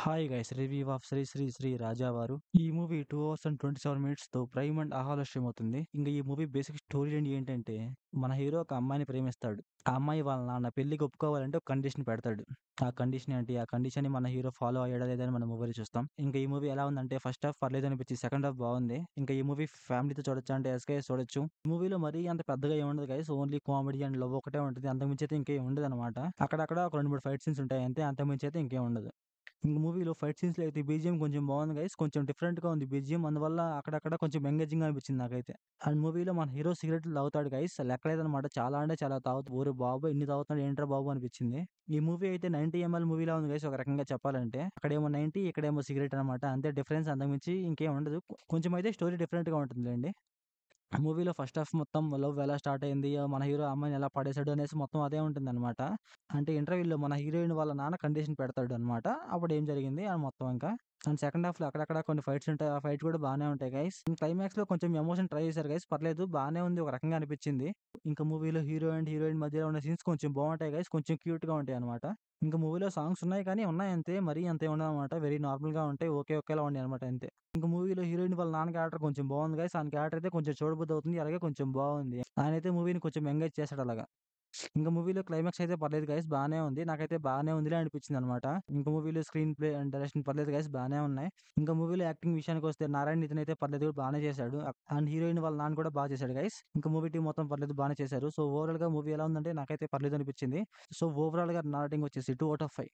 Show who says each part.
Speaker 1: Hi guys review of Sri Sri Sri Rajavaru. ఈ movie 2 hours and 27 minutes తో Prime and ఆహాలో stream అవుతుంది. ఇంకా ఈ మూవీ బేసిక్ స్టోరీ ఏంటంటే మన హీరో ఒక అమ్మాయిని ప్రేమిస్తాడు. ఆ అమ్మాయి వాళ్ళ నాన్న పెళ్లికి ఒప్పుకోవాలంటే ఒక కండిషన్ పెడతాడు. ఆ కండిషన్ ఏంటి? ఆ కండిషన్ ని మన హీరో ఫాలో అయ్యాడా లేదా అని మనం మూవీలో చూస్తాం. ఇంకా ఈ మూవీ ఎలా ఉందంటే ఫస్ట్ హాఫ్ పర్లేదు అనిపించి సెకండ్ హాఫ్ బాగుంది. ఇంకా ఈ మూవీ ఫ్యామిలీతో చూడొచ్చా అంటే ఎస్‌కేఎస్ చూడొచ్చు. ఈ మూవీలో మరీ అంత పెద్దగా ఏముండదు guys. Only comedy and love ఒకటే ఉంటది. అంతకుమించి అయితే ఇంకేం ఉండదనమాట. అక్కడక్కడ ఒక 2, 3 ఫైట్ సీన్స్ ఉంటాయి అంతే. అంతకుమించి అయితే ఇంకేం ఉండదు. ఇంక మూవీలో ఫైట్ సీన్స్‌లో అయితే బీజీఎం కొంచెం బాగుంది గైస్. కొంచెం డిఫరెంట్‌గా ఉంది బీజీఎం. అందువల్ల అక్కడక్కడ కొంచెం ఎంగేజింగ్‌గా అనిపించింది నాకైతే. అండ్ మూవీలో మన హీరో సిగరెట్లు తాగుతాడు గైస్. లెక్కలేదనమాట. చాలా అంటే చాలా ఓరి బాబోయ్! ఇన్ని తాగుతున్నాడు ఏంట్రా బాబు అనిపించింది. ఈ మూవీ అయితే 90 ఎంఎల్ మూవీలా ఉంది గైస్ ఒక రకంగా చెప్పాలంటే. అక్కడేమో 90 ఇక్కడేమో సిగరెట్ అనమాట. అంతే డిఫరెన్స్ అంతకుమించి ఇంకేం ఉండదు. కొంచెం అయితే స్టోరీ డిఫరెంట్‌గా ఉంటుందిలెండి. మూవీలో ఫస్ట్ హాఫ్ మొత్తం లవ్ ఎలా స్టార్ట్ అయింది, మన హీరో ఆ అమ్మాయిని ఎలా పడేసాడు అనేసి మొత్తం అదే ఉంటుందనమాట. అంటే ఇంటర్వ్యూలో మన హీరోయిన్ వాళ్ళ నాన్న కండిషన్ పెడతాడనమాట. అప్పుడు ఏం జరిగింది అని మొత్తం ఇంకా. అండ్ సెకండ్ హాఫ్‌లో అక్కడక్కడ కొన్ని ఫైట్స్ ఉంటాయి. ఆ ఫైట్స్ కూడా బానే ఉంటాయి గైస్. క్లైమాక్స్‌లో కొంచెం ఎమోషన్ ట్రై చేశారు గైస్. పర్లేదు బానే ఉంది. ఒక రకంగా అనిపించింది. ఇంకా మూవీలో హీరో అండ్ హీరోయిన్ మధ్యలో ఉన్న సీన్స్ కొంచెం బావుంటాయి గైస్. కొంచెం క్యూట్‌గా ఉంటాయనమాట. ఇంకా మూవీలో సాంగ్స్ ఉన్నాయి కానీ ఉన్నాయంతే. మరీ అంతేం ఉండవనమాట. వెరీ నార్మల్‌గా ఉంటాయి. ఒకేలా ఉన్నాయనమాట అంతే. ఇంక మూవీలో హీరోయిన్ వాళ్ళ నాన్న క్యారెక్టర్ కొంచెం బావుంది గైస్. ఆయన క్యారెక్టర్ అయితే కొంచెం చూడబుద్దవుతుంది. అలాగే కొంచెం బావుంది. ఆయనైతే మూవీని కొంచెం ఎంగేజ్ చేసాడు అలాగా. ఇంక మూవీలో క్లైమాక్స్ అయితే పర్లేదు గైస్. బానే ఉంది. నాకైతే బానే ఉందిలే అనిపించిందనమాట. ఇంక మూవీలో స్క్రీన్ ప్లే అండ్ డైరెక్షన్ పర్లేదు గైస్ బానే ఉన్నాయి. ఇంక మూవీలో యాక్టింగ్ విషయానికొస్తే నారాయణ నితిన్ అయితే పర్లేదు బానే చేశాడు. అండ్ హీరోయిన్ వాళ్ళ నాన్న కూడా చేశాడు గైస్. ఇంక మూవీ టీమ్ మొత్తం పర్లేదు బానే చేశారు. సో ఓవరాల్‌గా మూవీ ఎలా ఉందంటే నాకైతే పర్లేదు అనిపించింది. సో ఓవరాల్‌గా నా రేటింగ్ వచ్చేసి 2/5.